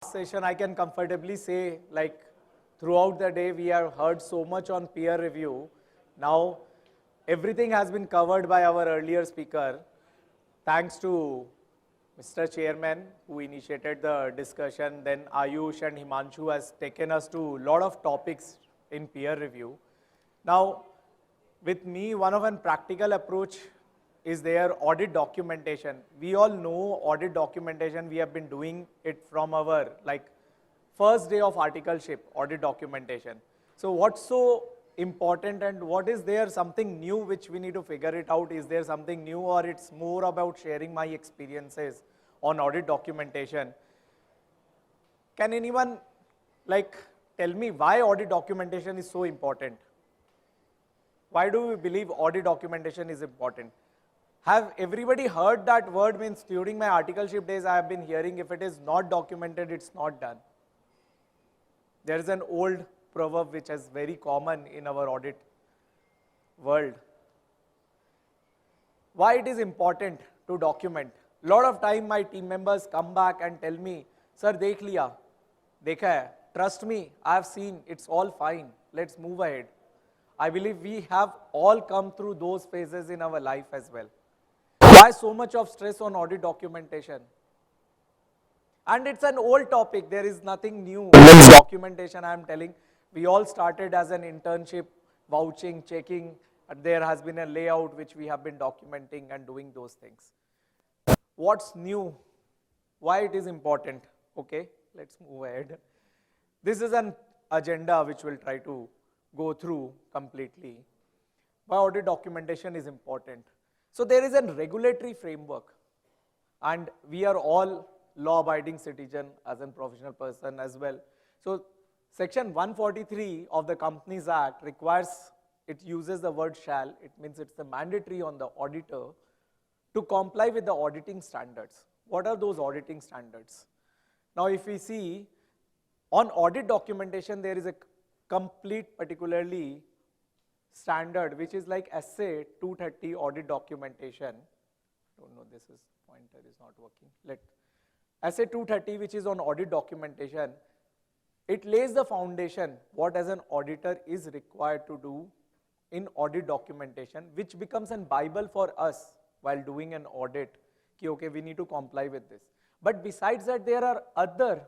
Session, I can comfortably say, like, throughout the day, we have heard so much on peer review. Now, everything has been covered by our earlier speaker. Thanks to Mr. Chairman, who initiated the discussion. Then Ayush and Himanshu has taken us to a lot of topics in peer review. Now, with me, one of a practical approach is their audit documentation. We all know audit documentation. We have been doing it from our first day of articleship, audit documentation. So what's so important and what is there something new which we need to figure it out? Is there something new or it's more about sharing my experiences on audit documentation? Can anyone tell me why audit documentation is so important? Why do we believe audit documentation is important? Have everybody heard that word? Means during my articleship days, I have been hearing if it is not documented, it's not done. There is an old proverb which is very common in our audit world. Why it is important to document? A lot of time my team members come back and tell me, sir, dekh liya, dekha hai. Trust me, I have seen, it's all fine. Let's move ahead. I believe we have all come through those phases in our life as well. Why so much of stress on audit documentation? And it's an old topic, there is nothing new. Documentation, I am telling, we all started as an internship, vouching, checking, and there has been a layout which we have been documenting and doing those things. What's new? Why it is important? Okay, let's move ahead. This is an agenda which we'll try to go through completely. Why audit documentation is important. So there is a regulatory framework and we are all law-abiding citizen as a professional person as well. So section 143 of the Companies Act requires, it uses the word shall, it means it's the mandatory on the auditor to comply with the auditing standards. What are those auditing standards? Now if we see, on audit documentation there is a complete particularly standard which is like SA 230 audit documentation. Don't know, this is pointer is not working. SA 230 which is on audit documentation, it lays the foundation what as an auditor is required to do in audit documentation, which becomes a Bible for us while doing an audit. Okay, we need to comply with this. But besides that, there are other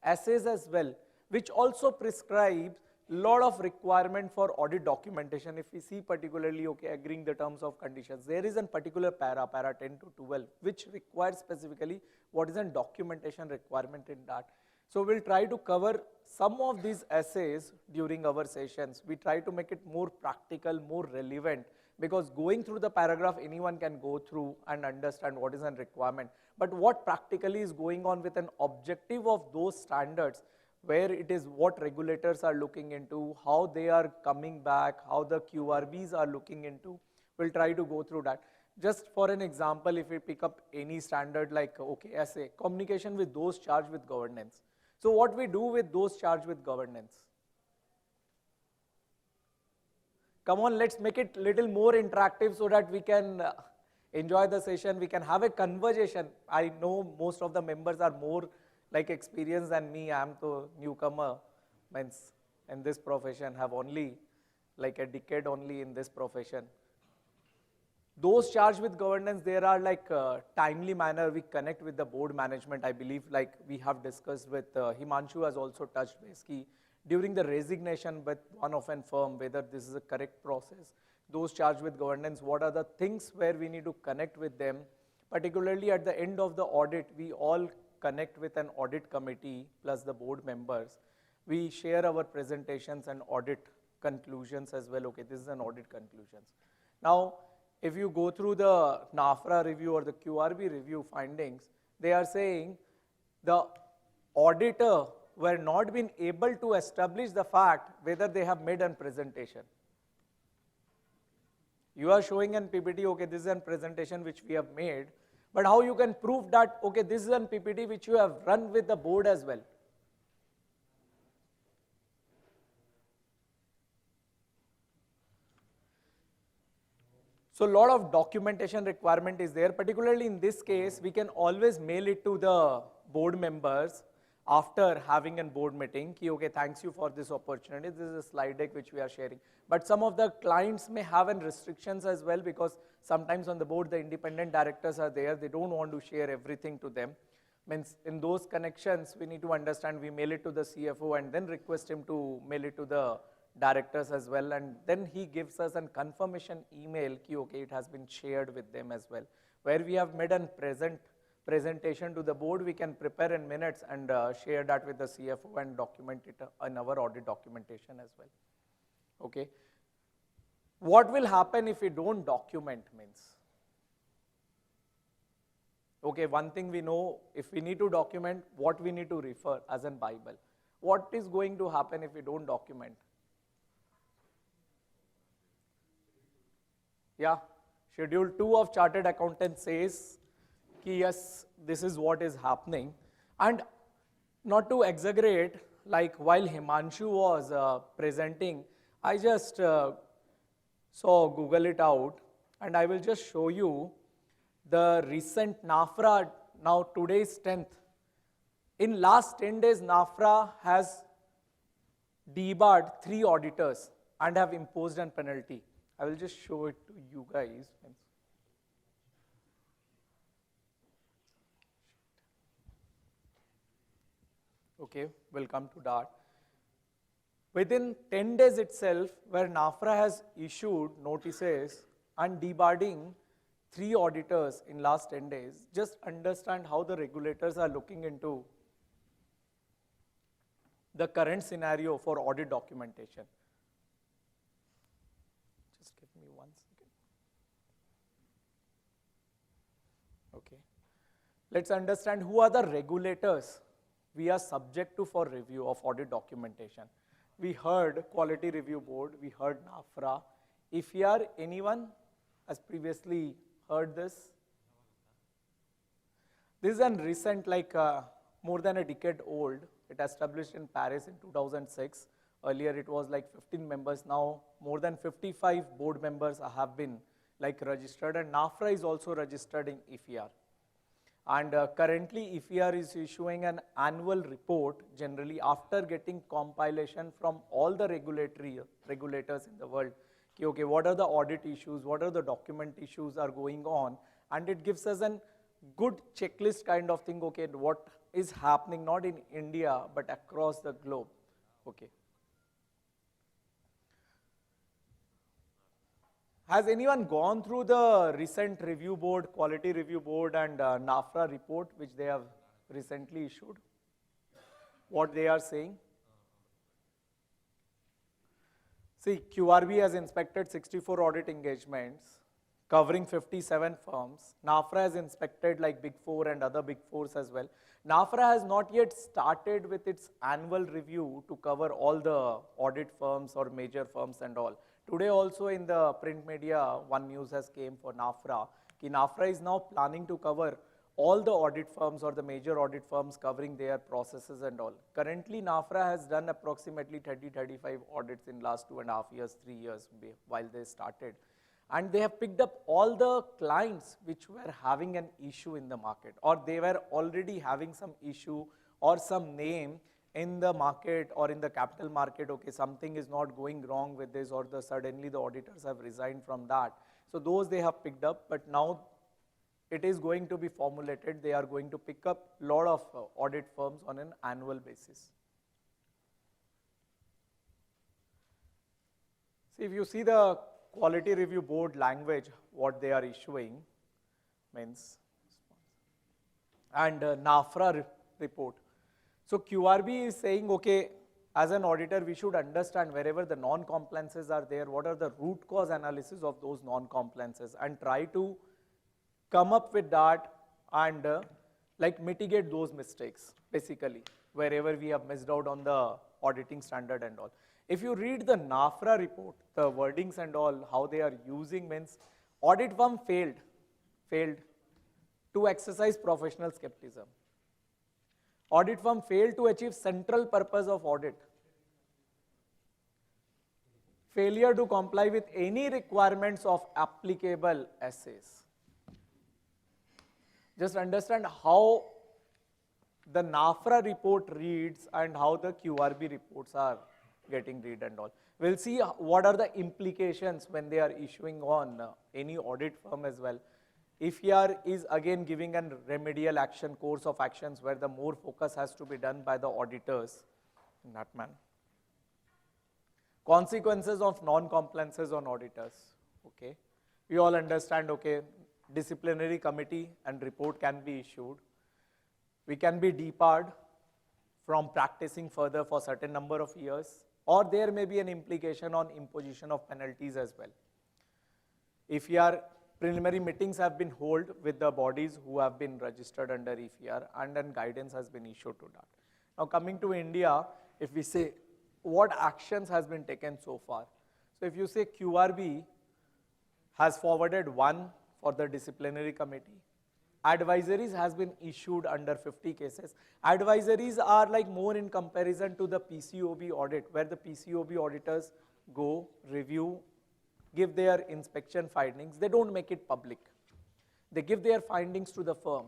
essays as well, which also prescribe lot of requirement for audit documentation. If we see particularly, okay, agreeing the terms of conditions, there is a particular para 10 to 12, which requires specifically what is a documentation requirement in that. So we'll try to cover some of these essays during our sessions. We try to make it more practical, more relevant, because going through the paragraph, anyone can go through and understand what is a requirement. But what practically is going on with an objective of those standards, where it is what regulators are looking into, how they are coming back, how the QRBs are looking into. We'll try to go through that. Just for an example, if we pick up any standard like, okay, essay, communication with those charged with governance. So what we do with those charged with governance? Come on, let's make it little more interactive so that we can enjoy the session, we can have a conversation. I know most of the members are more experienced than me. I am the newcomer, means in this profession, have only a decade only in this profession. Those charged with governance, there are timely manner we connect with the board management. I believe we have discussed with Himanshu has also touched base key during the resignation with one of an firm, whether this is a correct process. Those charged with governance, what are the things where we need to connect with them? Particularly at the end of the audit, we all connect with an audit committee plus the board members. We share our presentations and audit conclusions as well. Okay, this is an audit conclusions. Now, if you go through the NAFRA review or the QRB review findings, they are saying the auditor were not been able to establish the fact whether they have made a presentation. You are showing an PPT, okay, this is a presentation which we have made, but how you can prove that, okay, this is an PPT which you have run with the board as well. So a lot of documentation requirement is there, particularly in this case, we can always mail it to the board members after having a board meeting, ki, okay, thanks you for this opportunity. This is a slide deck which we are sharing. But some of the clients may have restrictions as well, because sometimes on the board the independent directors are there. They don't want to share everything to them. Means in those connections, we need to understand, we mail it to the CFO and then request him to mail it to the directors as well. And then he gives us a confirmation email, ki, okay, it has been shared with them as well. Where we have made a presentation to the board, we can prepare in minutes and share that with the CFO and document it in our audit documentation as well. Okay. What will happen if we don't document means? Okay, one thing we know, if we need to document, what we need to refer as in Bible. What is going to happen if we don't document? Yeah, Schedule 2 of Chartered Accountant says, ki yes, this is what is happening. And not to exaggerate, like while Himanshu was presenting, I just saw Google it out, and I will just show you the recent NAFRA. Now today is 10th. In last 10 days, NAFRA has debarred 3 auditors and have imposed a penalty. I will just show it to you guys. Okay, we'll come to that. Within 10 days itself, where NAFRA has issued notices and debarring 3 auditors in last 10 days, just understand how the regulators are looking into the current scenario for audit documentation. Just give me 1 second. Okay. Let's understand who are the regulators we are subject to for review of audit documentation. We heard Quality Review Board, we heard NAFRA. If you are anyone has previously heard this? This is a recent, like more than a decade old. It established in Paris in 2006. Earlier it was like 15 members. Now more than 55 board members have been like registered, and NAFRA is also registered in IFER. And currently IFER is issuing an annual report generally after getting compilation from all the regulators in the world. Okay, what are the audit issues, what are the document issues are going on, and it gives us a good checklist kind of thing, okay, what is happening not in India but across the globe. Okay. Has anyone gone through the recent review board, Quality Review Board and NAFRA report which they have recently issued? What they are saying? See, QRB has inspected 64 audit engagements covering 57 firms. NAFRA has inspected like Big Four and other Big Fours as well. NAFRA has not yet started with its annual review to cover all the audit firms or major firms and all. Today also in the print media, one news has came for NAFRA. NAFRA is now planning to cover all the audit firms or the major audit firms covering their processes and all. Currently, NAFRA has done approximately 30-35 audits in last 2.5 years, 3 years while they started. And they have picked up all the clients which were having an issue in the market, or they were already having some issue or some name in the market or in the capital market. Okay, something is not going wrong with this, or suddenly the auditors have resigned from that. So those they have picked up, but now it is going to be formulated. They are going to pick up a lot of audit firms on an annual basis. See, if you see the Quality Review Board language, what they are issuing means, and NAFRA report. So QRB is saying, okay, as an auditor, we should understand wherever the non-compliances are there, what are the root cause analysis of those non-compliances, and try to come up with that and like mitigate those mistakes, basically, wherever we have missed out on the auditing standard and all. If you read the NAFRA report, the wordings and all, how they are using means, audit firm failed to exercise professional skepticism. Audit firm failed to achieve central purpose of audit. Failure to comply with any requirements of applicable essays. Just understand how the NAFRA report reads and how the QRB reports are getting read and all. We'll see what are the implications when they are issuing on any audit firm as well. If here is again giving a remedial action, course of actions where the more focus has to be done by the auditors in that manner. Consequences of non-compliances on auditors, okay. We all understand, okay, disciplinary committee and report can be issued. We can be debarred from practicing further for certain number of years, or there may be an implication on imposition of penalties as well. If your preliminary meetings have been held with the bodies who have been registered under EFR and then guidance has been issued to that. Now coming to India, if we say what actions has been taken so far. So if you say QRB has forwarded one for the disciplinary committee, advisories has been issued under 50 cases. Advisories are like more in comparison to the PCOB audit, where the PCOB auditors go, review, give their inspection findings. They don't make it public. They give their findings to the firm.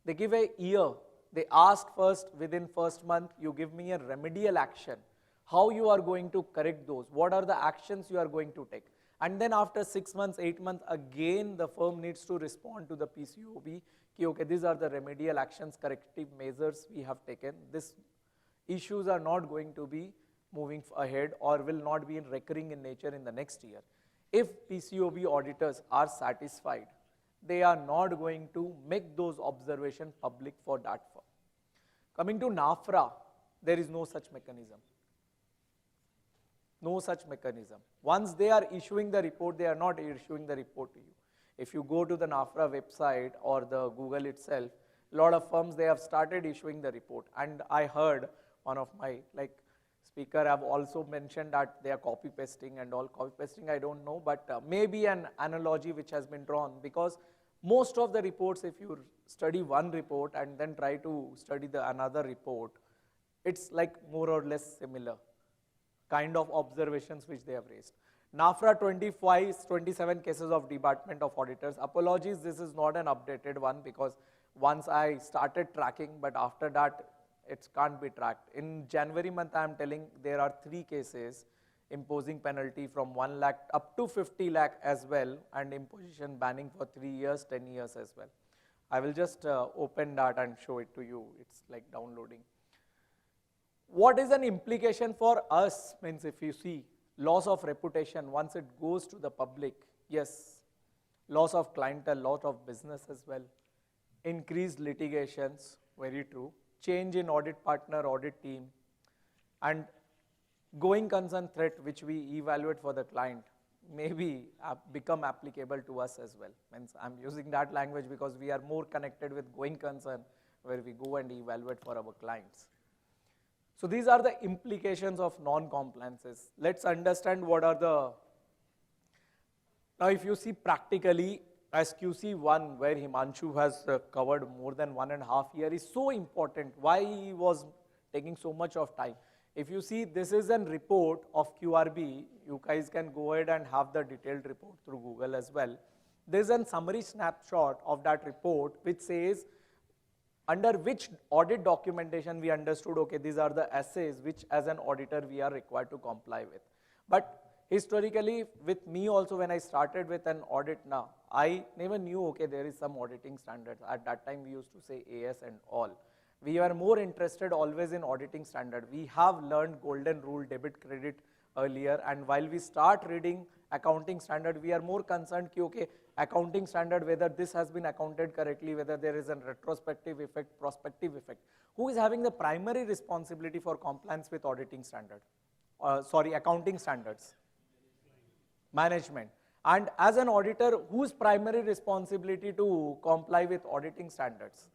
They give a year. They ask first, within first month, you give me a remedial action. How you are going to correct those? What are the actions you are going to take? And then after 6 months, 8 months, again the firm needs to respond to the PCOB. Okay, these are the remedial actions, corrective measures we have taken. These issues are not going to be moving ahead or will not be recurring in nature in the next year. If PCOB auditors are satisfied, they are not going to make those observations public for that firm. Coming to NAFRA, there is no such mechanism. No such mechanism. Once they are issuing the report, they are not issuing the report to you. If you go to the NAFRA website or the Google itself, a lot of firms, they have started issuing the report. And I heard one of my speaker have also mentioned that they are copy pasting and all. Copy pasting, I don't know, but maybe an analogy which has been drawn, because most of the reports, if you study one report and then try to study the another report, it's like more or less similar kind of observations which they have raised. NAFRA 27 cases of debarment of auditors. Apologies, this is not an updated one because once I started tracking, but after that it can't be tracked. In January month, I am telling there are 3 cases imposing penalty from 1 lakh up to 50 lakh as well, and imposition banning for 3 years, 10 years as well. I will just open that and show it to you. It's like downloading. What is an implication for us? Means if you see loss of reputation, once it goes to the public, yes, loss of clientele, loss of business as well, increased litigations, very true, change in audit partner, audit team, and going concern threat which we evaluate for the client maybe become applicable to us as well. Means I'm using that language because we are more connected with going concern where we go and evaluate for our clients. So these are the implications of non-compliances. Let's understand what are the, now if you see practically, SQC1 where Himanshu has covered more than 1.5 years is so important. Why he was taking so much of time? If you see, this is a report of QRB. You guys can go ahead and have the detailed report through Google as well. There's a summary snapshot of that report which says under which audit documentation we understood, okay, these are the essays which as an auditor we are required to comply with. But historically, with me also when I started with an audit now, I never knew, okay, there is some auditing standards. At that time we used to say AS and all. We are more interested always in auditing standard. We have learned golden rule, debit, credit earlier, and while we start reading accounting standard, we are more concerned ki, okay, accounting standard, whether this has been accounted correctly, whether there is a retrospective effect, prospective effect. Who is having the primary responsibility for compliance with auditing standard? Accounting standards? Management. And as an auditor, whose primary responsibility to comply with auditing standards?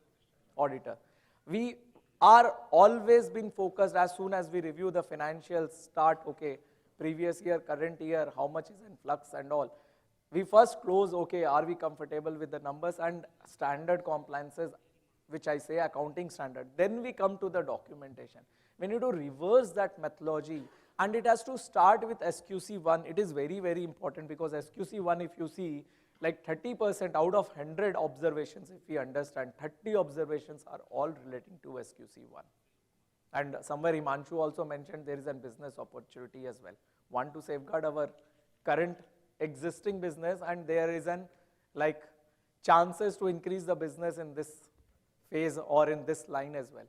Auditor. We are always been focused as soon as we review the financials, start, okay, previous year, current year, how much is in flux and all. We first close, okay, are we comfortable with the numbers and standard compliances, which I say accounting standard. Then we come to the documentation. We need to reverse that methodology, and it has to start with SQC1. It is very, very important because SQC1, if you see, like 30% out of 100 observations, if we understand, 30 observations are all relating to SQC1. And somewhere Himanshu also mentioned there is a business opportunity as well. One, to safeguard our current existing business, and there is an like chances to increase the business in this phase or in this line as well.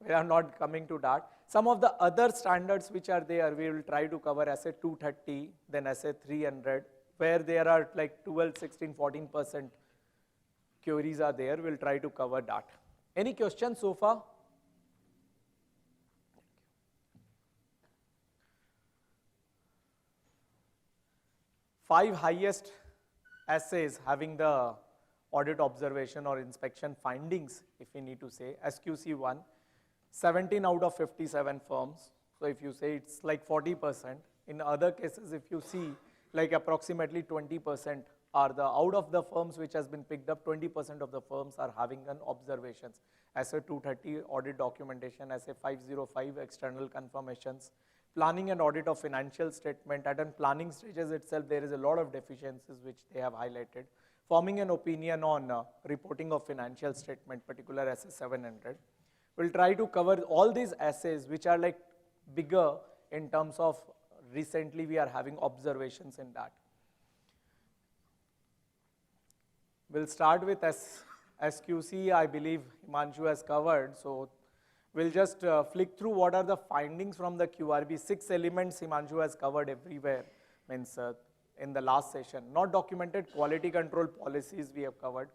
We are not coming to that. Some of the other standards which are there, we will try to cover SA 230, then SA 300, where there are like 12, 16, 14% queries are there. We'll try to cover that. Any questions so far? Five highest essays having the audit observation or inspection findings, if we need to say, SQC1, 17 out of 57 firms. So if you say it's like 40%. In other cases, if you see, like approximately 20% are the, out of the firms which has been picked up, 20% of the firms are having an observations. SA 230 audit documentation, SA 505 external confirmations, planning and audit of financial statement. At an planning stages itself, there is a lot of deficiencies which they have highlighted. Forming an opinion on reporting of financial statement, particular SA 700. We'll try to cover all these essays which are like bigger in terms of recently we are having observations in that. We'll start with SQC, I believe Himanshu has covered. So we'll just flick through what are the findings from the QRB. 6 elements Himanshu has covered everywhere, means in the last session. Not documented quality control policies we have covered.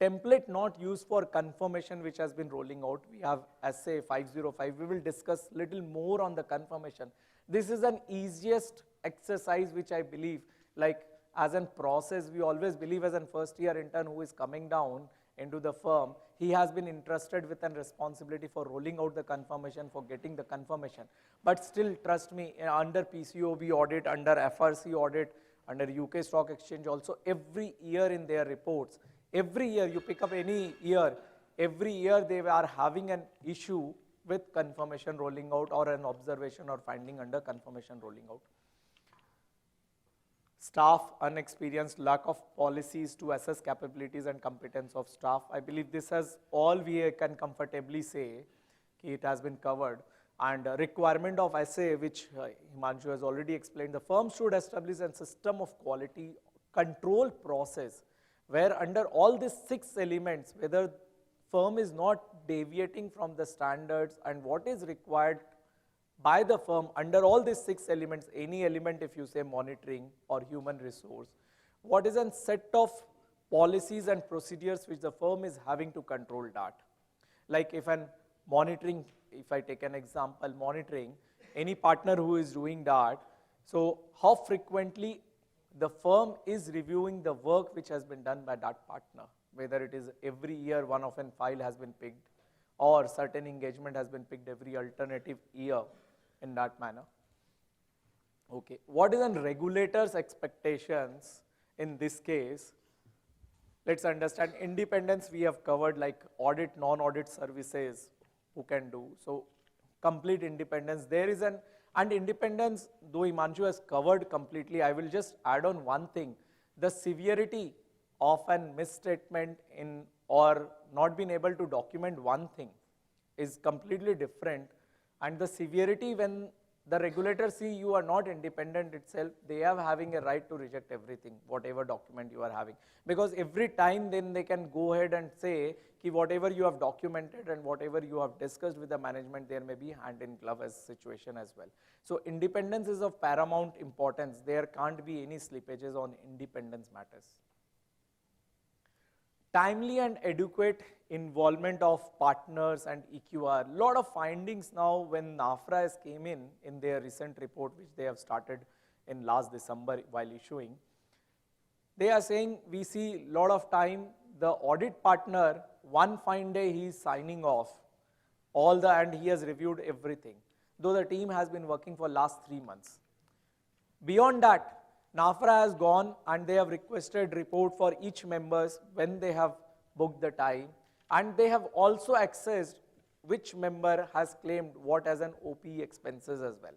Template not used for confirmation which has been rolling out. We have SA 505. We will discuss little more on the confirmation. This is an easiest exercise which I believe, like as a process, we always believe as a first year intern who is coming down into the firm, he has been entrusted with a responsibility for rolling out the confirmation, for getting the confirmation. But still, trust me, under PCOB audit, under FRC audit, under UK Stock Exchange also, every year in their reports, every year you pick up any year, every year they are having an issue with confirmation rolling out or an observation or finding under confirmation rolling out. Staff unexperienced, lack of policies to assess capabilities and competence of staff. I believe this has all we can comfortably say it has been covered. And requirement of SA, which Himanshu has already explained, the firm should establish a system of quality control process where under all these 6 elements, whether firm is not deviating from the standards and what is required by the firm under all these 6 elements, any element if you say monitoring or human resource, what is a set of policies and procedures which the firm is having to control that. Like if an monitoring, if I take an example, monitoring, any partner who is doing that, so how frequently the firm is reviewing the work which has been done by that partner, whether it is every year one of a file has been picked or certain engagement has been picked every alternative year in that manner. Okay, what is a regulator's expectations in this case? Let's understand independence we have covered, like audit, non-audit services who can do. So complete independence, there is an, and independence, though Himanshu has covered completely, I will just add on one thing. The severity of an misstatement in or not being able to document one thing is completely different, and the severity when the regulators see you are not independent itself, they are having a right to reject everything, whatever document you are having. Because every time then they can go ahead and say ki whatever you have documented and whatever you have discussed with the management, there may be hand in glove as situation as well. So independence is of paramount importance. There can't be any slippages on independence matters. Timely and adequate involvement of partners and EQR. Lot of findings now when NAFRA has came in their recent report, which they have started in last December while issuing. They are saying we see lot of time the audit partner, one fine day he is signing off all the, and he has reviewed everything, though the team has been working for last 3 months. Beyond that, NAFRA has gone and they have requested report for each members when they have booked the time, and they have also accessed which member has claimed what as an OP expenses as well.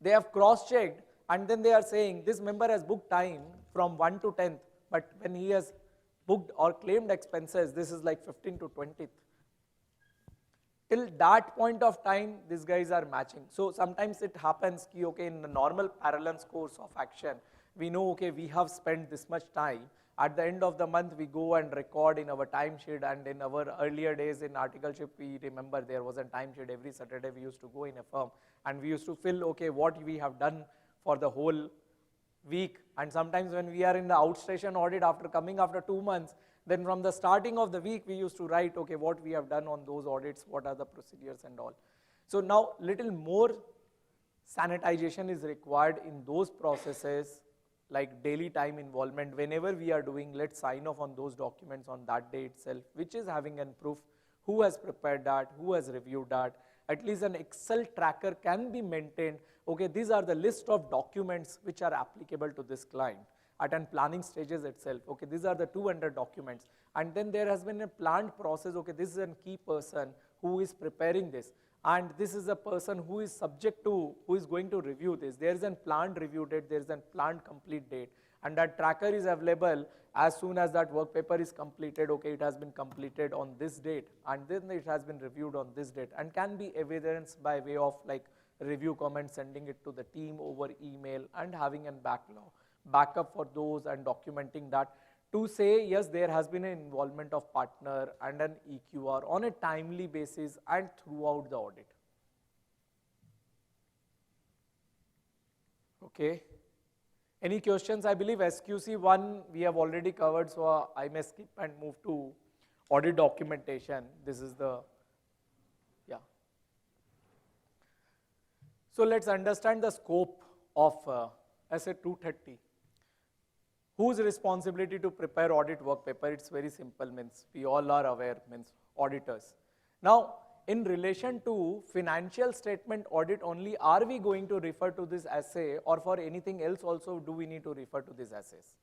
They have cross-checked and then they are saying this member has booked time from 1 to 10th But when he has booked or claimed expenses, this is like 15th to 20th. Till that point of time, these guys are matching. So sometimes it happens, ki, okay, in the normal parallel course of action, we know, okay, we have spent this much time. At the end of the month, we go and record in our timesheet, and in our earlier days in articleship, we remember there was a timesheet. Every Saturday we used to go in a firm and we used to fill, okay, what we have done for the whole week. And sometimes when we are in the outstation audit after coming after 2 months, then from the starting of the week, we used to write, okay, what we have done on those audits, what are the procedures and all. So now little more sanitization is required in those processes, like daily time involvement. Whenever we are doing, let's sign off on those documents on that day itself, which is having a proof, who has prepared that, who has reviewed that. At least an Excel tracker can be maintained. Okay, these are the list of documents which are applicable to this client at an planning stages itself. Okay, these are the 200 documents. And then there has been a planned process. Okay, this is a key person who is preparing this. And this is a person who is subject to, who is going to review this. There is a planned review date, there is a planned complete date. And that tracker is available as soon as that work paper is completed. Okay, it has been completed on this date, and then it has been reviewed on this date, and can be evidenced by way of like review comments, sending it to the team over email, and having a backup for those and documenting that to say, yes, there has been an involvement of partner and an EQR on a timely basis and throughout the audit. Okay. Any questions? I believe SQC1 we have already covered, so I may skip and move to audit documentation. This is the, yeah. So let's understand the scope of SA 230. Whose responsibility to prepare audit work paper? It's very simple, means we all are aware, means auditors. Now, in relation to financial statement audit only, are we going to refer to this assay, or for anything else also do we need to refer to these assays?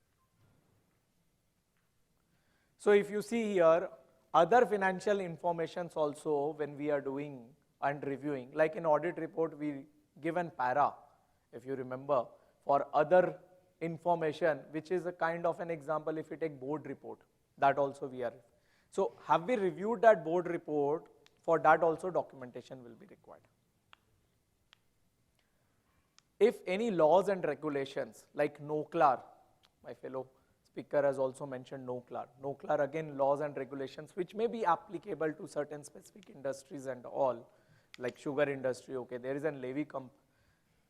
So if you see here, other financial informations also when we are doing and reviewing, like in audit report we give an para, if you remember, for other information, which is a kind of an example. If you take board report, that also we are. So have we reviewed that board report? For that also documentation will be required. If any laws and regulations like NOCLAR, my fellow speaker has also mentioned NOCLAR. NOCLAR, again, laws and regulations which may be applicable to certain specific industries and all, like sugar industry. Okay, there is a levy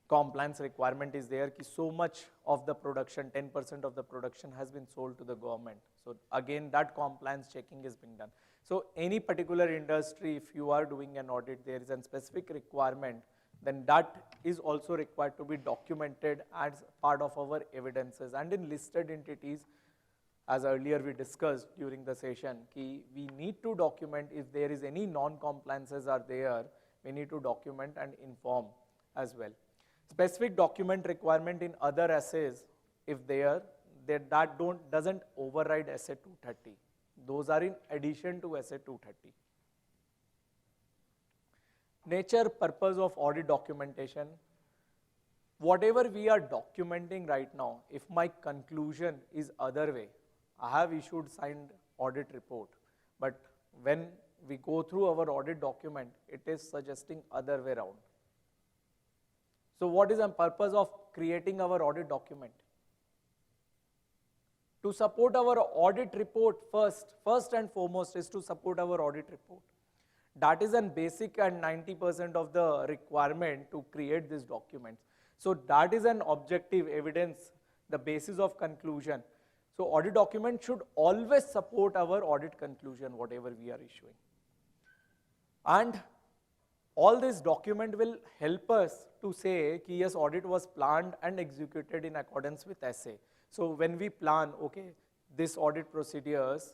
compliance requirement is there, ki so much of the production, 10% of the production has been sold to the government. So again, that compliance checking is being done. So any particular industry, if you are doing an audit, there is a specific requirement, then that is also required to be documented as part of our evidences. And in listed entities, as earlier we discussed during the session, ki we need to document if there is any non-compliances are there, we need to document and inform as well. Specific document requirement in other assays, if that doesn't override SA 230. Those are in addition to SA 230. Nature, purpose of audit documentation. Whatever we are documenting right now, if my conclusion is other way, I have issued signed audit report, but when we go through our audit document, it is suggesting other way around. So what is the purpose of creating our audit document? To support our audit report first and foremost is to support our audit report. That is a basic and 90% of the requirement to create these documents. So that is an objective evidence, the basis of conclusion. So audit document should always support our audit conclusion, whatever we are issuing. And all this document will help us to say, ki yes, audit was planned and executed in accordance with SA. So when we plan, okay, this audit procedures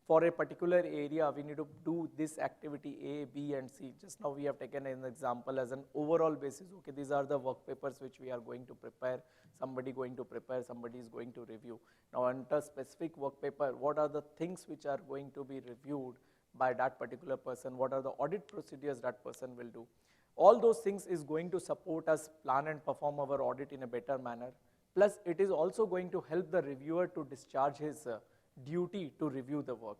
for a particular area, we need to do this activity A, B, and C. Just now we have taken an example as an overall basis. Okay, these are the work papers which we are going to prepare. Somebody going to prepare, somebody is going to review. Now under specific work paper, what are the things which are going to be reviewed by that particular person? What are the audit procedures that person will do? All those things is going to support us plan and perform our audit in a better manner. Plus, it is also going to help the reviewer to discharge his duty to review the work.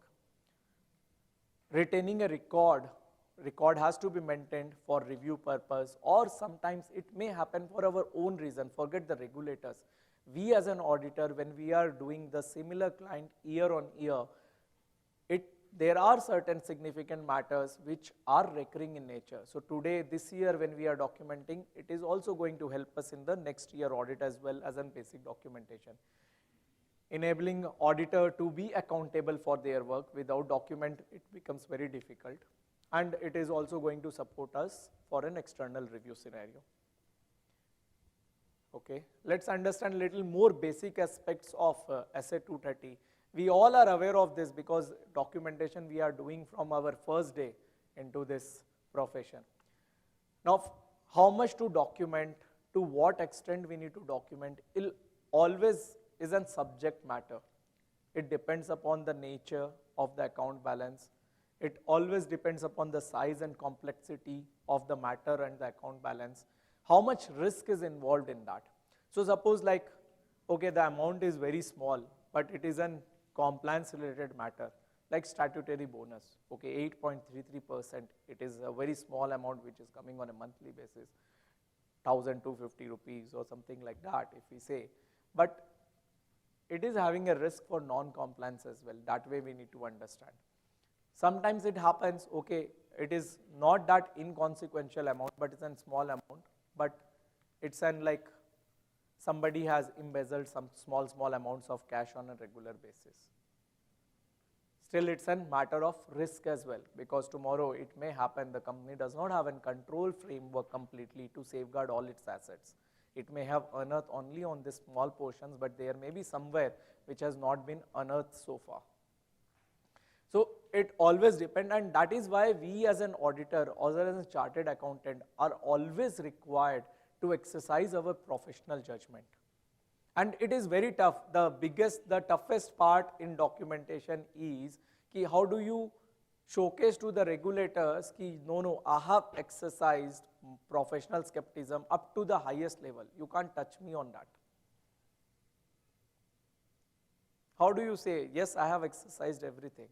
Retaining a record has to be maintained for review purpose, or sometimes it may happen for our own reason. Forget the regulators. We as an auditor, when we are doing the similar client year on year, there are certain significant matters which are recurring in nature. So today, this year when we are documenting, it is also going to help us in the next year audit as well as in basic documentation. Enabling auditor to be accountable for their work. Without document, it becomes very difficult. And it is also going to support us for an external review scenario. Okay, let's understand a little more basic aspects of SA 230. We all are aware of this because documentation we are doing from our first day into this profession. Now, how much to document, to what extent we need to document, it always is a subject matter. It depends upon the nature of the account balance. It always depends upon the size and complexity of the matter and the account balance. How much risk is involved in that? So suppose like, okay, the amount is very small, but it is an compliance related matter, like statutory bonus, okay, 8.33%, it is a very small amount which is coming on a monthly basis, 1,250 rupees or something like that if we say, but it is having a risk for non-compliance as well. That way we need to understand. Sometimes it happens, okay, it is not that inconsequential amount, but it's a small amount, but it's an like somebody has embezzled some small amounts of cash on a regular basis. Still, it's a matter of risk as well, because tomorrow it may happen the company does not have a control framework completely to safeguard all its assets. It may have unearthed only on these small portions, but there may be somewhere which has not been unearthed so far. So it always depends, and that is why we as an auditor or as a chartered accountant are always required to exercise our professional judgment. And it is very tough. The toughest part in documentation is ki how do you showcase to the regulators ki no, I have exercised professional skepticism up to the highest level. You can't touch me on that. How do you say, yes, I have exercised everything?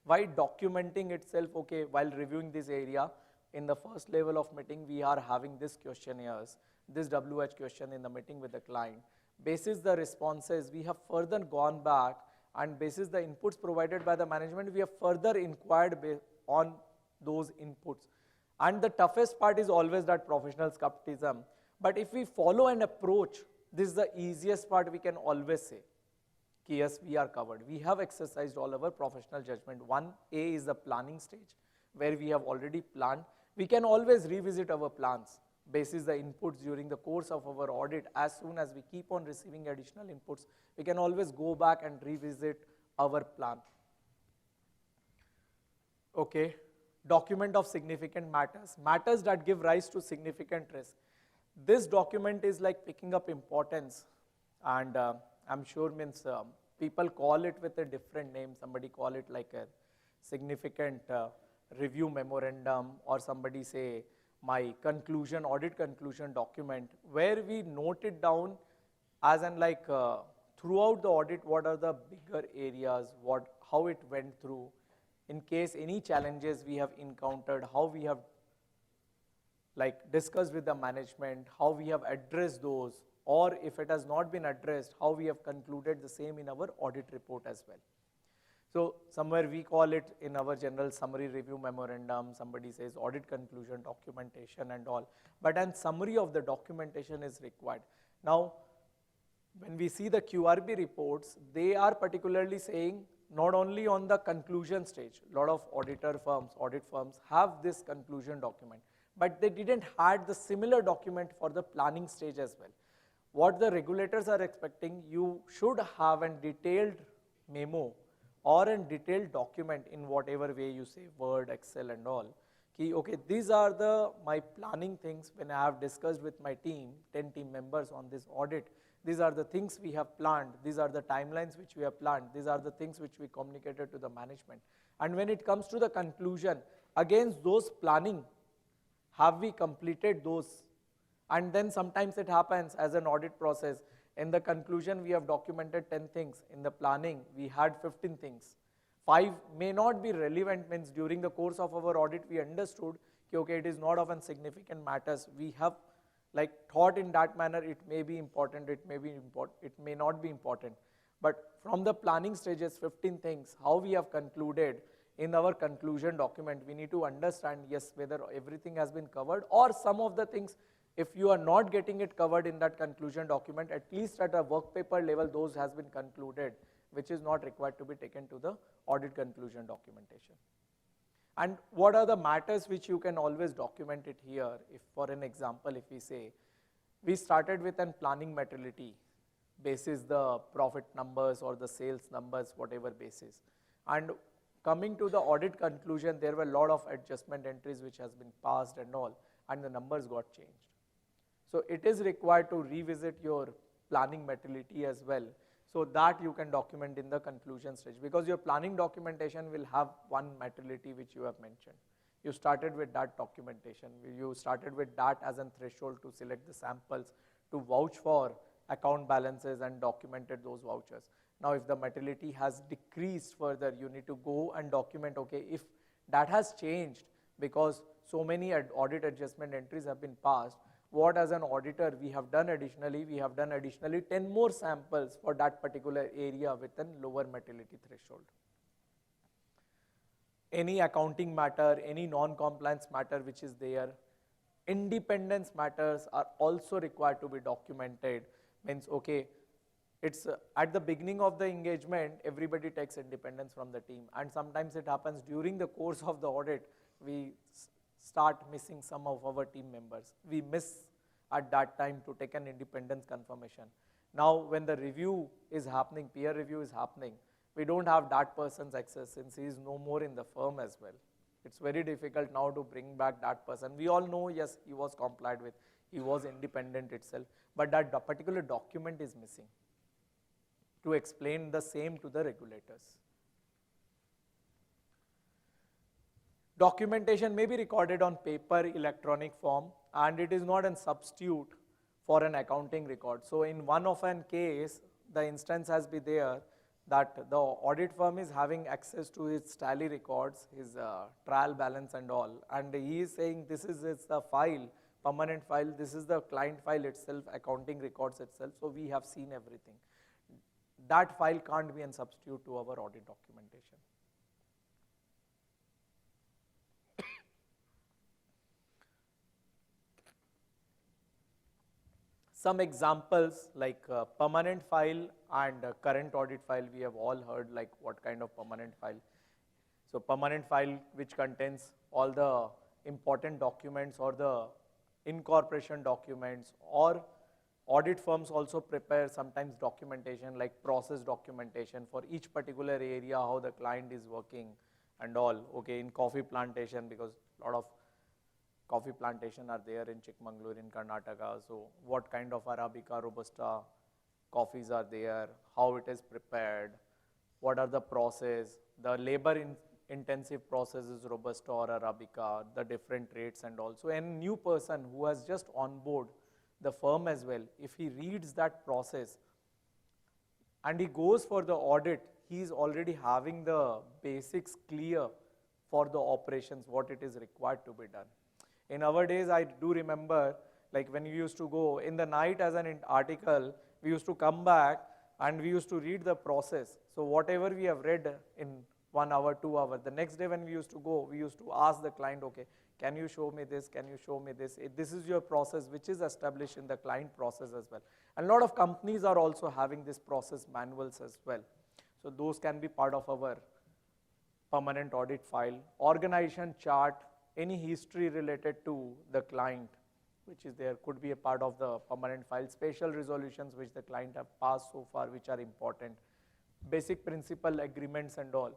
Why documenting itself, okay, while reviewing this area, in the first level of meeting, we are having this questionnaires, this WH question in the meeting with the client. Basis the responses, we have further gone back, and basis the inputs provided by the management, we have further inquired on those inputs. And the toughest part is always that professional skepticism. But if we follow an approach, this is the easiest part we can always say. Yes, we are covered. We have exercised all our professional judgment. 1A is the planning stage, where we have already planned. We can always revisit our plans, basis the inputs during the course of our audit. As soon as we keep on receiving additional inputs, we can always go back and revisit our plan. Okay, document of significant matters, matters that give rise to significant risk. This document is like picking up importance, and I'm sure means people call it with a different name. Somebody call it like a significant review memorandum, or somebody say my conclusion, audit conclusion document, where we note it down as in like throughout the audit, what are the bigger areas, how it went through, in case any challenges we have encountered, how we have like discussed with the management, how we have addressed those, or if it has not been addressed, how we have concluded the same in our audit report as well. So somewhere we call it in our general summary review memorandum, somebody says audit conclusion documentation and all, but a summary of the documentation is required. Now, when we see the QRB reports, they are particularly saying not only on the conclusion stage, a lot of audit firms have this conclusion document, but they didn't had the similar document for the planning stage as well. What the regulators are expecting, you should have a detailed memo or a detailed document in whatever way you say, Word, Excel and all. Okay, these are my planning things when I have discussed with my team, 10 team members on this audit. These are the things we have planned. These are the timelines which we have planned. These are the things which we communicated to the management. And when it comes to the conclusion, against those planning, have we completed those? And then sometimes it happens as an audit process, In the conclusion, we have documented 10 things. In the planning, we had 15 things. 5 may not be relevant, means during the course of our audit, we understood, okay, it is not of an significant matters. We have like thought in that manner, it may be important, it may not be important. But from the planning stages, 15 things, how we have concluded in our conclusion document, we need to understand, yes, whether everything has been covered or some of the things, if you are not getting it covered in that conclusion document, at least at a work paper level, those has been concluded, which is not required to be taken to the audit conclusion documentation. And what are the matters which you can always document it here? If for an example, if we say, we started with an planning materiality, basis the profit numbers or the sales numbers, whatever basis. And coming to the audit conclusion, there were a lot of adjustment entries which has been passed and all, and the numbers got changed. So it is required to revisit your planning materiality as well, so that you can document in the conclusion stage, because your planning documentation will have one materiality which you have mentioned. You started with that documentation, you started with that as a threshold to select the samples, to vouch for account balances and documented those vouchers. Now if the materiality has decreased further, you need to go and document, okay, if that has changed because so many audit adjustment entries have been passed, what as an auditor we have done additionally, 10 more samples for that particular area with a lower materiality threshold. Any accounting matter, any non-compliance matter which is there, independence matters are also required to be documented. Means, okay, it's at the beginning of the engagement, everybody takes independence from the team, and sometimes it happens during the course of the audit, we start missing some of our team members. We miss at that time to take an independence confirmation. Now when the review is happening, peer review is happening, we don't have that person's access since he is no more in the firm as well. It's very difficult now to bring back that person. We all know, yes, he was complied with, he was independent itself, but that particular document is missing to explain the same to the regulators. Documentation may be recorded on paper, electronic form, and it is not a substitute for an accounting record. So in one of an case, the instance has been there that the audit firm is having access to his tally records, his trial balance and all, and he is saying this is the file, permanent file, this is the client file itself, accounting records itself, so we have seen everything. That file can't be a substitute to our audit documentation. Some examples like permanent file and current audit file, we have all heard like what kind of permanent file. So permanent file which contains all the important documents or the incorporation documents, or audit firms also prepare sometimes documentation like process documentation for each particular area, how the client is working and all. Okay, in coffee plantation, because a lot of coffee plantation are there in Chikmagalur in Karnataka, so what kind of Arabica, Robusta coffees are there, how it is prepared, what are the process, the labor intensive process is Robusta or Arabica, the different rates and also. And new person who has just on board the firm as well, if he reads that process and he goes for the audit, he is already having the basics clear for the operations, what it is required to be done. In our days, I do remember, like when we used to go in the night as an article, we used to come back and we used to read the process. So whatever we have read in 1 hour, 2 hours, the next day when we used to go, we used to ask the client, okay, can you show me this, can you show me this? This is your process which is established in the client process as well. And a lot of companies are also having this process manuals as well. So those can be part of our permanent audit file. Organization chart, any history related to the client which is there could be a part of the permanent file. Special resolutions which the client have passed so far which are important. Basic principle agreements and all.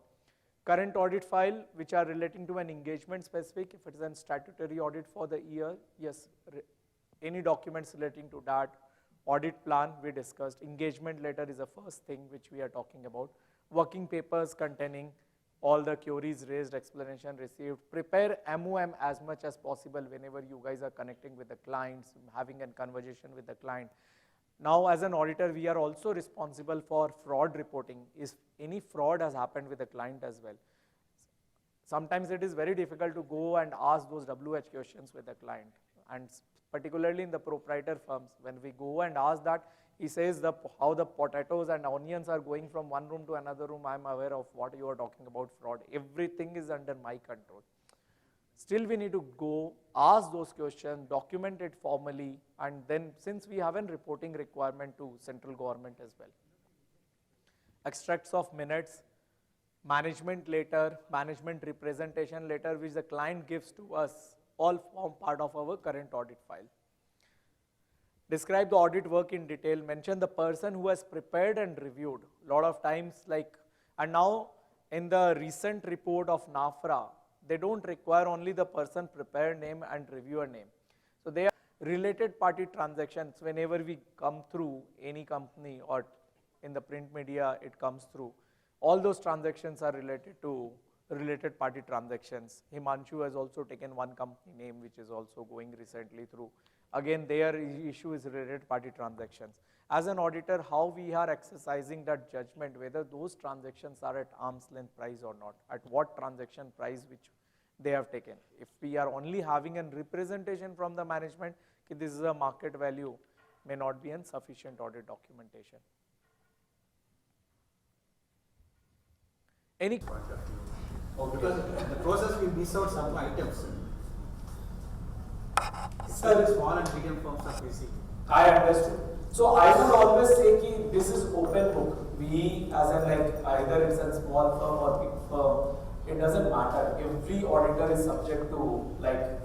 Current audit file which are relating to an engagement specific, if it is a statutory audit for the year, yes, any documents relating to that. Audit plan we discussed. Engagement letter is the first thing which we are talking about. Working papers containing all the queries raised, explanation received. Prepare MOM as much as possible whenever you guys are connecting with the clients, having a conversation with the client. Now, as an auditor, we are also responsible for fraud reporting. If any fraud has happened with the client as well. Sometimes it is very difficult to go and ask those WH questions with the client. And particularly in the proprietor firms, when we go and ask that, he says how the potatoes and onions are going from one room to another room, I'm aware of what you are talking about fraud. Everything is under my control. Still, we need to go, ask those questions, document it formally, and then since we have a reporting requirement to central government as well. Extracts of minutes, management letter, management representation letter, which the client gives to us, all form part of our current audit file. Describe the audit work in detail, mention the person who has prepared and reviewed. A lot of times and now in the recent report of NAFRA, they don't require only the person prepared name and reviewer name. So they are related party transactions whenever we come through any company or in the print media it comes through. All those transactions are related to related party transactions. Himanshu has also taken one company name which is also going recently through. Again, their issue is related party transactions. As an auditor, how we are exercising that judgment, whether those transactions are at arm's length price or not, at what transaction price which they have taken. If we are only having a representation from the management, this is a market value, may not be insufficient audit documentation. Any point of view? Oh, because the process will miss out some items. Sir, small and medium firms are facing. I understood. So I would always say that this is open book. We as in either it's a small firm or big firm, it doesn't matter. Every auditor is subject to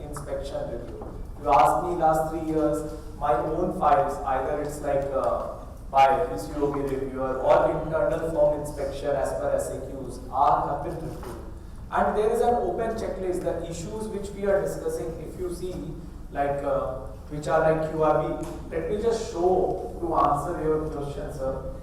inspection review. You ask me last 3 years, my own files, either it's by PCOB reviewer or internal firm inspection as per SAQs have been reviewed. And there is an open checklist, the issues which we are discussing, if you see which are QRB, let me just show to answer your question, sir.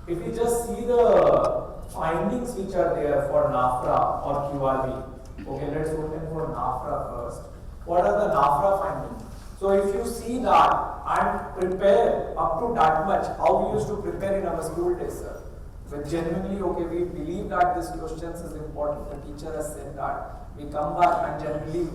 If you just see the findings which are there for NAFRA or QRB, okay, let's open for NAFRA first. What are the NAFRA findings? So if you see that and prepare up to that much, how we used to prepare in our school days, sir. But genuinely, okay, we believe that this questions is important. The teacher has said that. We come back and generally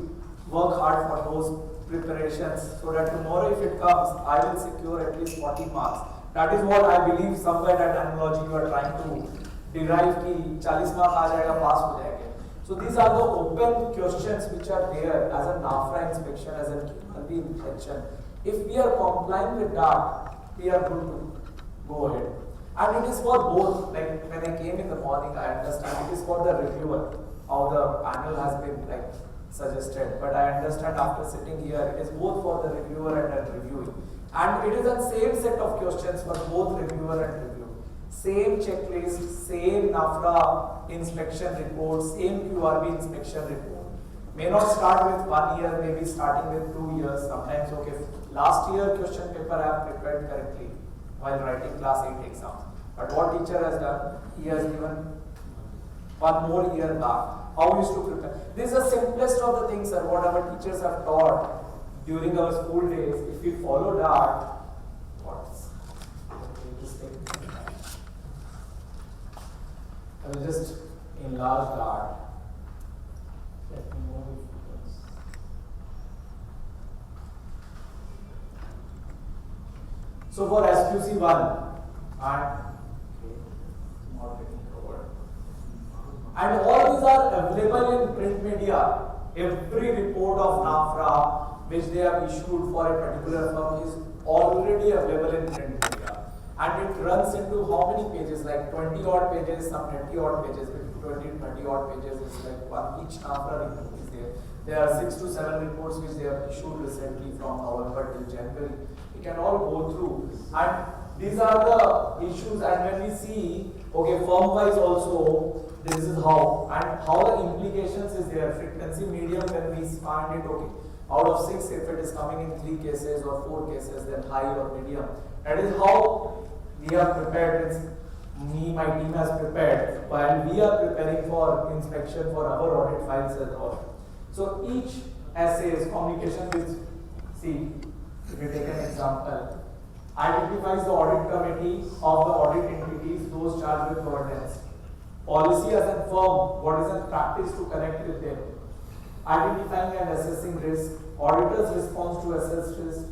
work hard for those preparations so that tomorrow if it comes, I will secure at least 40 marks. That is what I believe somewhere that analogy you are trying to derive ki 40 mark aa jayega, pass ho jayenge. So these are the open questions which are there as a NAFRA inspection, as a QRB inspection. If we are complying with that, we are good to go ahead. And it is for both, when I came in the morning, I understand it is for the reviewer, how the panel has been suggested. But I understand after sitting here, it is both for the reviewer and the reviewing. And it is the same set of questions for both reviewer and review. Same checklist, same NAFRA inspection report, same QRB inspection report. May not start with 1 year, maybe starting with 2 years, sometimes okay. Last year question paper I have prepared correctly while writing class 8 exams. But what teacher has done, he has given 1 more year back. How we used to prepare. This is the simplest of the things, sir, what our teachers have taught during our school days. If we follow that, I will just enlarge that. Let me move it. So for SQC1 and all these are available in print media. Every report of NAFRA which they have issued for a particular firm is already available in print media. And it runs into how many pages? 20 odd pages, some 20 odd pages, 20 to 30 odd pages is each NAFRA report is there. There are 6 to 7 reports which they have issued recently from November till January. We can all go through. And these are the issues, and when we see, okay, firm-wise also, this is how, and how the implications is there. Frequency medium, when we find it, okay, out of 6, if it is coming in 3 cases or 4 cases, then high or medium. That is how we are prepared. My team has prepared while we are preparing for inspection for our audit files as well. So each essay is communication with, see, if you take an example, I did identifies the audit committee of the audit entities, those charged with governance. Policy as a firm, what is in practice to connect with them. Identifying and assessing risk, auditor's response to assess risk.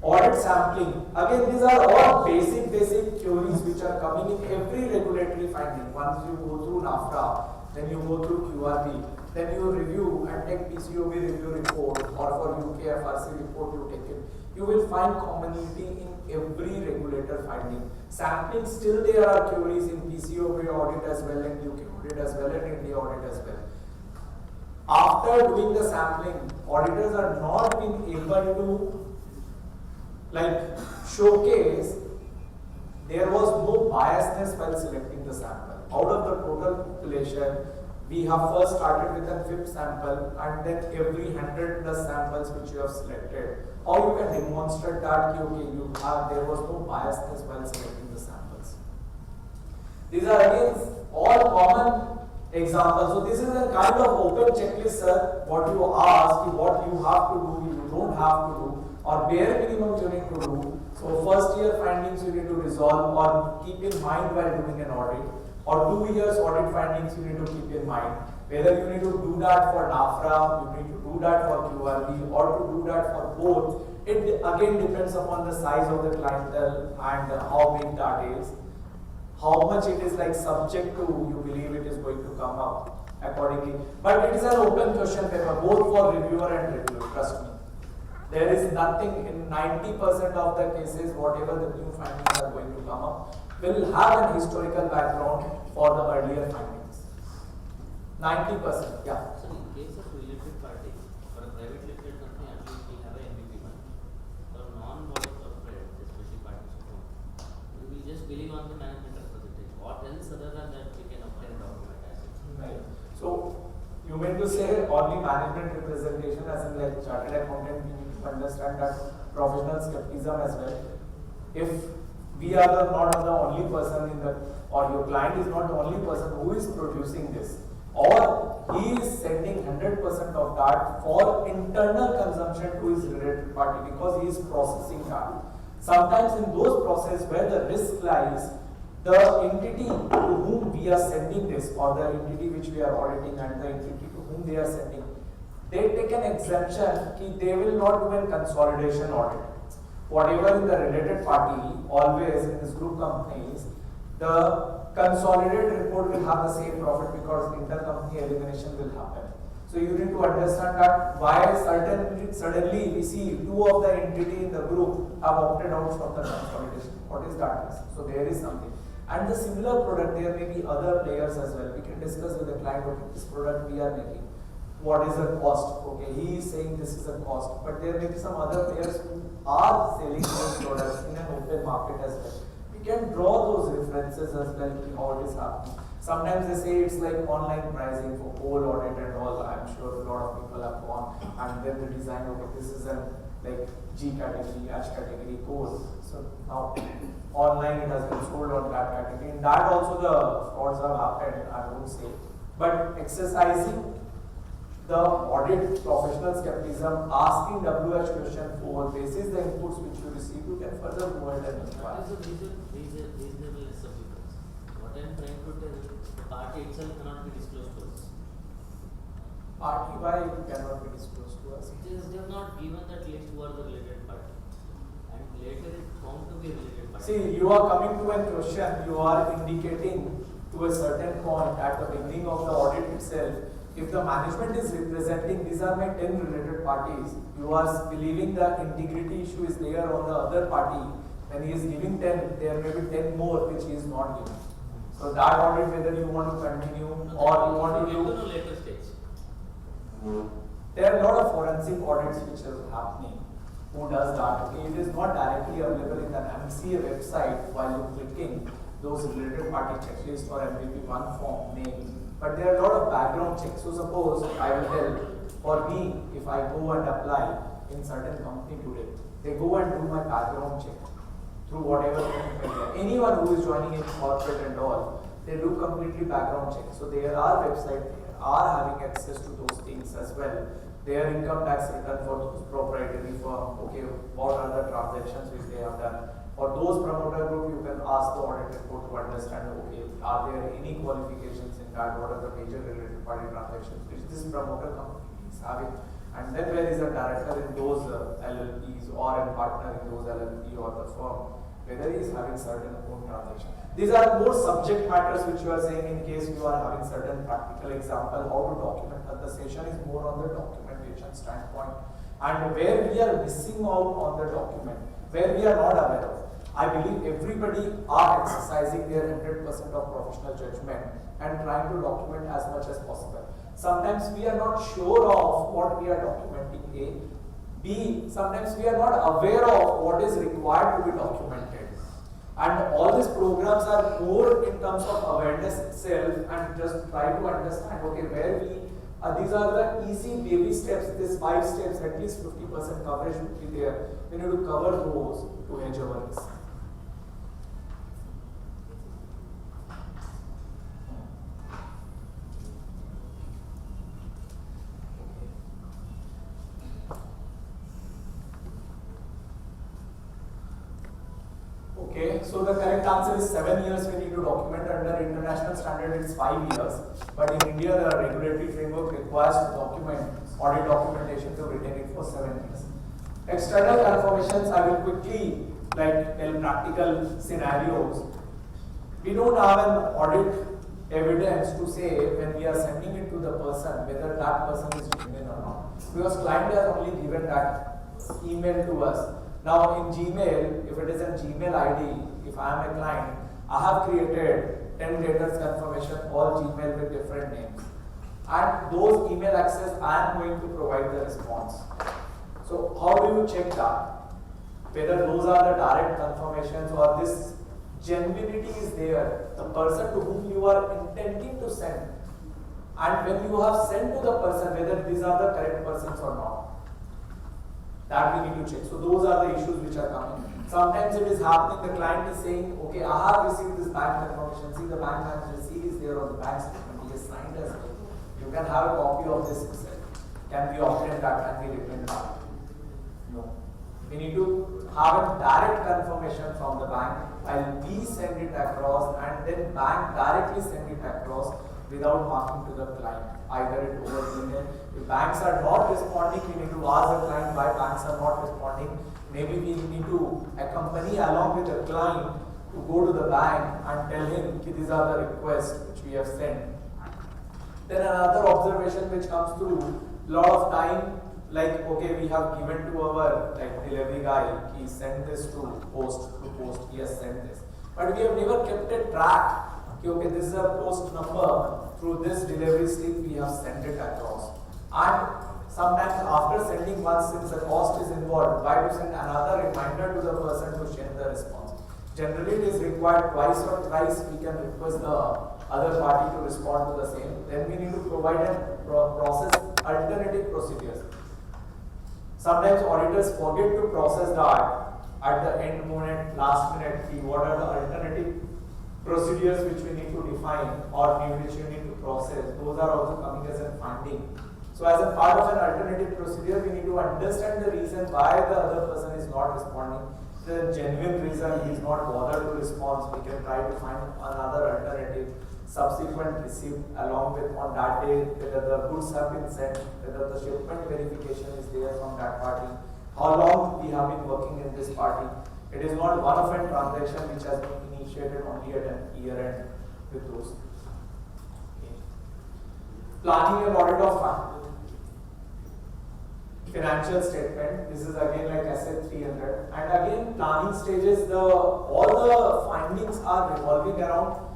Audit sampling, again these are all basic theories which are coming in every regulatory finding. Once you go through NAFTA, then you go through QRB, then you review and take PCOB review report, or for UK FRC report you take it. You will find commonality in every regulator finding. Sampling, still there are theories in PCOB audit as well, and UK audit as well, and India audit as well. After doing the sampling, auditors are not being able to showcase there was no biasness while selecting the sample. Out of the total population, we have first started with a fifth sample, and then every 100 plus samples which you have selected, or you can demonstrate that there was no biasness while selecting the samples. These are again all common examples. So this is a kind of open checklist, sir. What you ask, what you have to do, you don't have to do, or bare minimum you need to do. So first year findings you need to resolve or keep in mind while doing an audit, or 2 years audit findings you need to keep in mind. Whether you need to do that for NAFRA, you need to do that for QRB, or to do that for both, it again depends upon the size of the clientele and how big that is, how much it is subject to you believe it is going to come up accordingly. But it is an open question paper, both for reviewer and reviewer, trust me. There is nothing in 90% of the cases, whatever the new findings are going to come up, will have an historical background for the earlier findings. 90%, yeah. So in case of related party, for a private limited company, at least we have a MVP1. For non-body corporate, especially participant, we will just believe on the management representative. What else other than that we can obtain document assets? Right. So you mean to say only management representation, as in chartered accountant, we need to understand that professional skepticism as well. If we are not the only person in the, or your client is not the only person who is producing this, or he is sending 100% of that for internal consumption to his related party because he is processing that. Sometimes in those processes where the risk lies, the entity to whom we are sending this, or the entity which we are auditing and the entity to whom they are sending, they take an exemption that they will not do a consolidation audit. Whatever in the related party, always in these group companies, the consolidated report will have the same profit because intercompany elimination will happen. So you need to understand that why suddenly we see two of the entity in the group have opted out from the consolidation. What is that? So there is something. And the similar product, there may be other players as well. We can discuss with the client, okay, this product we are making, what is the cost? Okay, he is saying this is a cost, but there may be some other players who are selling those products in an open market as well. We can draw those references as well to how it is happening. Sometimes they say it's like online pricing for coal audit and all. I'm sure a lot of people have gone and then they design, okay, this is a G category, H category coal. So now online it has been sold on that category. In that also the frauds have happened, I would say. But exercising the audit professional skepticism, asking WH question 4, basis the inputs which you receive, you can further go ahead and inquire. What is the reasonableness of difference? What I am trying to tell, the party itself cannot be disclosed to us. Party why cannot be disclosed to us? It is, they have not given that list who are the related party. And later it found to be a related party. See, you are coming to a question, you are indicating to a certain point at the beginning of the audit itself. If the management is representing, these are my 10 related parties, you are believing the integrity issue is there on the other party, when he is giving 10, there may be 10 more which he is not giving. So that audit, whether you want to continue or you want to do. To later stage. There are a lot of forensic audits which are happening. Who does that? Okay, it is not directly available in the MCA website while you clicking those related party checklist or MVP1 form name. But there are a lot of background checks. So suppose I will tell, for me, if I go and apply in certain company today, they go and do my background check through whatever criteria. Anyone who is joining in corporate and all, they do completely background check. So there are websites, they are having access to those things as well. their income tax return for those proprietary firm, okay, what are the transactions which they have done. For those promoter group, you can ask the audit report to understand, okay, are there any qualifications in that, what are the major related party transactions which this promoter company is having, and then where is a director in those LLPs or a partner in those LLP or the firm, whether he is having certain own transactions. These are more subject matters which you are saying in case you are having certain practical example how to document, but the session is more on the documentation standpoint and where we are missing out on the document, where we are not aware of. I believe everybody are exercising their 100% of professional judgment and trying to document as much as possible. Sometimes we are not sure of what we are documenting, A. B, sometimes we are not aware of what is required to be documented. And all these programs are more in terms of awareness itself and just try to understand, okay, where we, these are the easy baby steps, these 5 steps, at least 50% coverage would be there. We need to cover those to hedge our risk. Okay, so the correct answer is 7 years we need to document. Under international standard it's 5 years, but in India the regulatory framework requires to document audit documentation to retain it for 7 years. External confirmations, I will quickly tell practical scenarios. We don't have an audit evidence to say when we are sending it to the person whether that person is genuine or not, because client has only given that email to us. Now in Gmail, if it is a Gmail ID, if I am a client, I have created 10 debtors confirmation, all Gmail with different names. And those email access, I am going to provide the response. So how do you check that? Whether those are the direct confirmations or this genuinity is there, the person to whom you are intending to send. And when you have sent to the person, whether these are the correct persons or not. That we need to check. So those are the issues which are coming. Sometimes it is happening, the client is saying, okay, I have received this bank confirmation. See, the bank manager receipt is there on the bank statement. He has signed as well. You can have a copy of this itself. Can we obtain that? Can we reprint that? No. We need to have a direct confirmation from the bank while we send it across and then bank directly send it across without marking to the client. Either it over email. If banks are not responding, we need to ask the client why banks are not responding. Maybe we need to accompany along with the client to go to the bank and tell him these are the requests which we have sent. Then another observation which comes through, lot of time, okay, we have given to our delivery guy, he sent this to post, he has sent this. But we have never kept a track. Okay, this is a post number, through this delivery slip we have sent it across. And sometimes after sending once, since the cost is involved, why to send another reminder to the person to send the response? Generally it is required twice or thrice we can request the other party to respond to the same. Then we need to provide a process alternative procedures. Sometimes auditors forget to process that at the end moment, last minute, what are the alternative procedures which we need to define or which you need to process. Those are also coming as a finding. So as a part of an alternative procedure, we need to understand the reason why the other person is not responding. The genuine reason he is not bothered to respond. We can try to find another alternative. Subsequent receipt along with on that day, whether the goods have been sent, whether the shipment verification is there from that party, how long we have been working in this party. It is not one of a transaction which has been initiated only at an year end with those. Okay. Planning an audit of financial statement. This is again like asset 300. And again, planning stages, all the findings are revolving around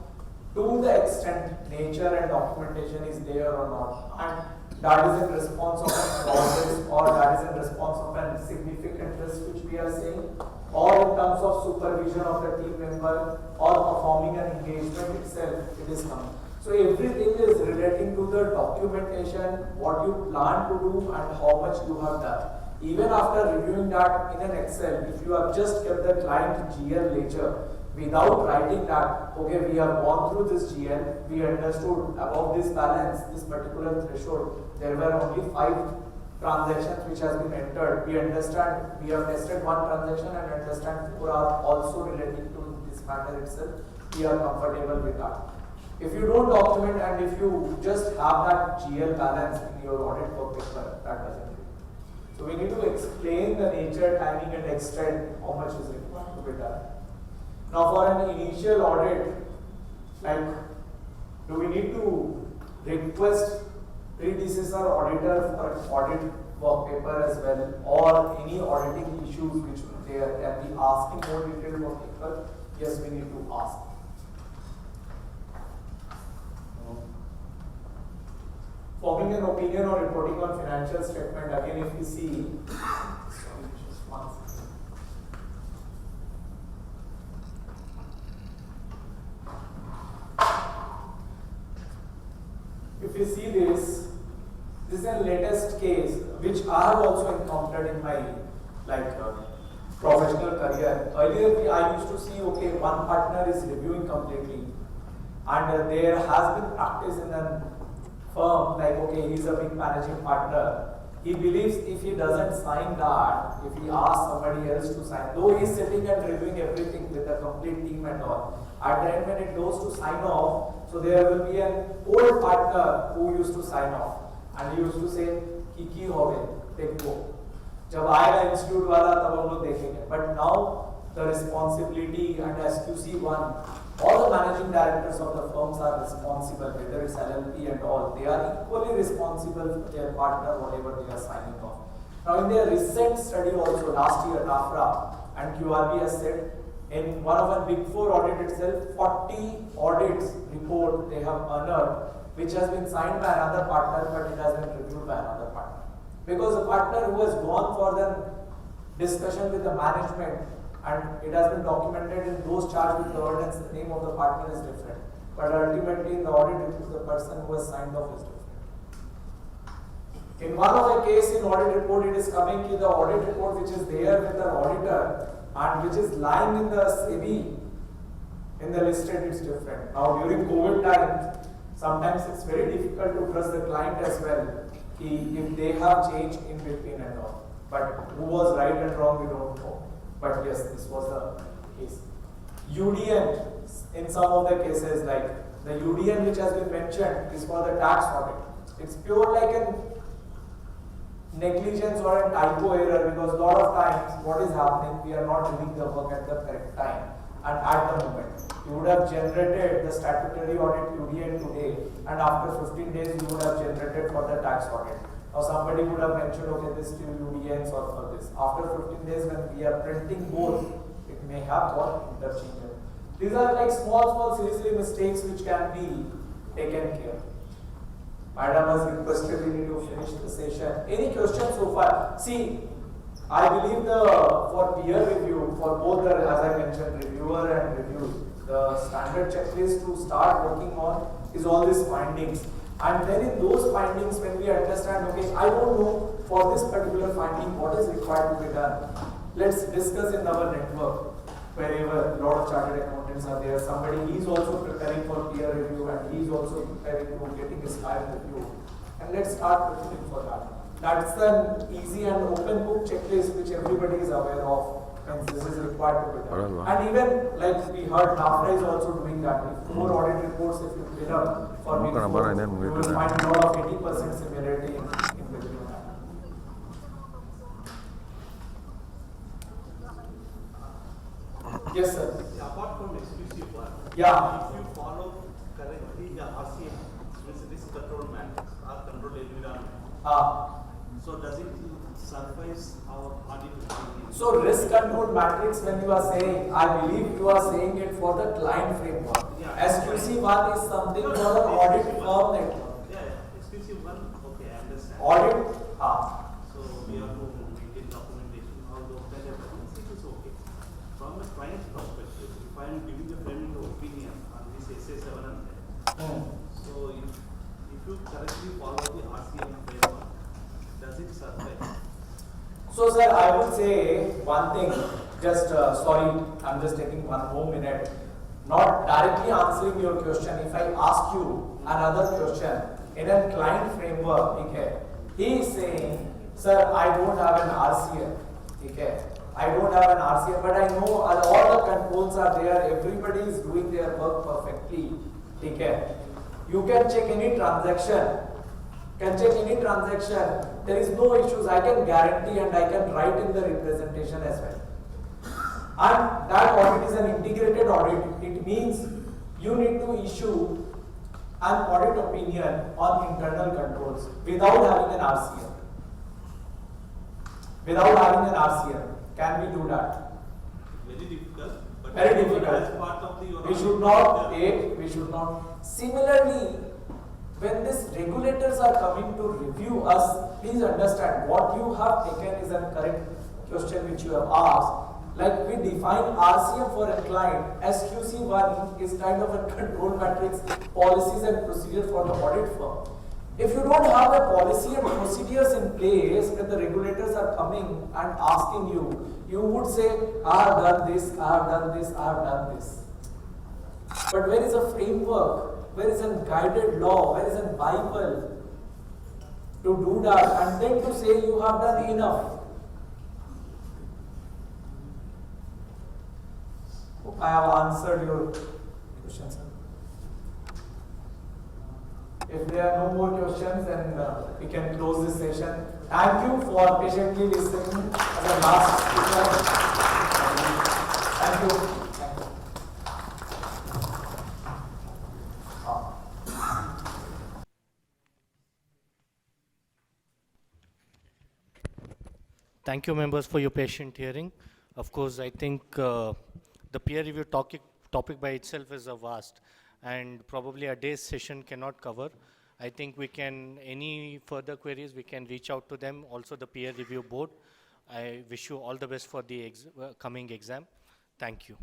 to the extent nature and documentation is there or not. And that is in response of a process or that is in response of a significant risk which we are saying, or in terms of supervision of the team member or performing an engagement itself, it is coming. So everything is relating to the documentation, what you plan to do and how much you have done. Even after reviewing that in an Excel, if you have just kept the client GL ledger without writing that, okay, we have gone through this GL, we understood above this balance, this particular threshold, there were only 5 transactions which has been entered, we understand, we have tested one transaction and understand 4 are also relating to this matter itself, we are comfortable with that. If you don't document and if you just have that GL balance in your audit work paper, that doesn't do. So we need to explain the nature, timing and extent, how much is required to be done. Now for an initial audit, like, do we need to request predecessor auditor for an audit work paper as well, or any auditing issues which they can be asking more detailed work paper? Yes, we need to ask. Forming an opinion or reporting on financial statement, again if we see, sorry, just one second. If you see this is a latest case which I have also encountered in my professional career. Earlier I used to see, okay, one partner is reviewing completely, and there has been practice in a firm like, okay, he's a big managing partner. He believes if he doesn't sign that, if he asks somebody else to sign, though he's sitting and reviewing everything with the complete team and all, at the end when it goes to sign off, so there will be an old partner who used to sign off, and he used to say, "Ki hobe, dekho." जब आएगा institute वाला तब हम लोग देखेंगे. But now the responsibility and SQC1, all the managing directors of the firms are responsible, whether it's LLP and all, they are equally responsible for their partner, whatever they are signing off. Now in their recent study also, last year, NAFRA and QRB has said, in one of a big 4 audit itself, 40 audits report they have unearthed, which has been signed by another partner, but it has been reviewed by another partner. Because the partner who has gone for the discussion with the management, and it has been documented in those charged with governance, the name of the partner is different. But ultimately in the audit report, the person who has signed off is different. In one of the case in audit report, it is coming to the audit report which is there with the auditor and which is lying in the SEBI, in the listed, it's different. Now during COVID time, sometimes it's very difficult to trust the client as well, if they have changed in between and all. But who was right and wrong, we don't know. But yes, this was the case. UDN, in some of the cases, like the UDN which has been mentioned is for the tax audit. It's pure like a negligence or a typo error, because a lot of times what is happening, we are not doing the work at the correct time and at the moment. You would have generated the statutory audit UDN today, and after 15 days you would have generated for the tax audit. Or somebody would have mentioned, okay, this to UDNs or for this. After 15 days when we are printing both, it may have got interchangeable. These are like small silly mistakes which can be taken care. Madam has requested we need to finish the session. Any questions so far? See, I believe for peer review, for both the, as I mentioned, reviewer and review, the standard checklist to start working on is all these findings. And then in those findings, when we understand, okay, I don't know for this particular finding what is required to be done. Let's discuss in our network, wherever a lot of chartered accountants are there. Somebody is also preparing for peer review and he is also preparing to getting his file review. And let's start preparing for that. That's an easy and open book checklist which everybody is aware of, and this is required to be done. And even like we heard, NAFRA is also doing that. If more audit reports, if you clean up for me, you will find a lot of 80% similarity in between that. Yes, sir. Apart from exclusive one, Yeah. if you follow correctly the RCM, risk control matrix or control environment, so does it suffice our audit? So risk control matrix, when you are saying, I believe you are saying it for the client framework. Yeah. SQC1 is something for the audit firm network. Yeah, exclusive one, okay, I understand. Audit, So we have to maintain documentation, all those kind of things, it is okay. From a client perspective, if I am giving the framing opinion on this SA7 and that, so if you correctly follow the RCM framework, does it suffice? So sir, I would say one thing, just sorry, I'm just taking one more minute. Not directly answering your question, if I ask you another question, in a client framework, okay, he is saying Sir, I don't have an RCM. Okay. I don't have an RCM, but I know all the controls are there. Everybody is doing their work perfectly. Okay. You can check any transaction. There is no issues. I can guarantee and I can write in the representation as well. And that audit is an integrated audit. It means you need to issue an audit opinion on internal controls without having an RCM. Can we do that? Very difficult. But Very difficult. As part of the We should not. Similarly, when these regulators are coming to review us, please understand what you have taken is a correct question which you have asked. Like we define RCM for a client, SQC1 is kind of a control matrix, policies and procedure for the audit firm. If you don't have a policy and procedures in place, when the regulators are coming and asking you, you would say, I have done this, I have done this, I have done this. But where is a framework? Where is a guided law? Where is a Bible to do that and then to say you have done enough? Hope I have answered your question, sir. If there are no more questions, then we can close this session. Thank you for patiently listening as a last speaker. Thank you. Thank you, members, for your patient hearing. Of course, I think the peer review topic by itself is a vast, and probably a day's session cannot cover. I think we can, any further queries, we can reach out to them, also the peer review board. I wish you all the best for the coming exam. Thank you.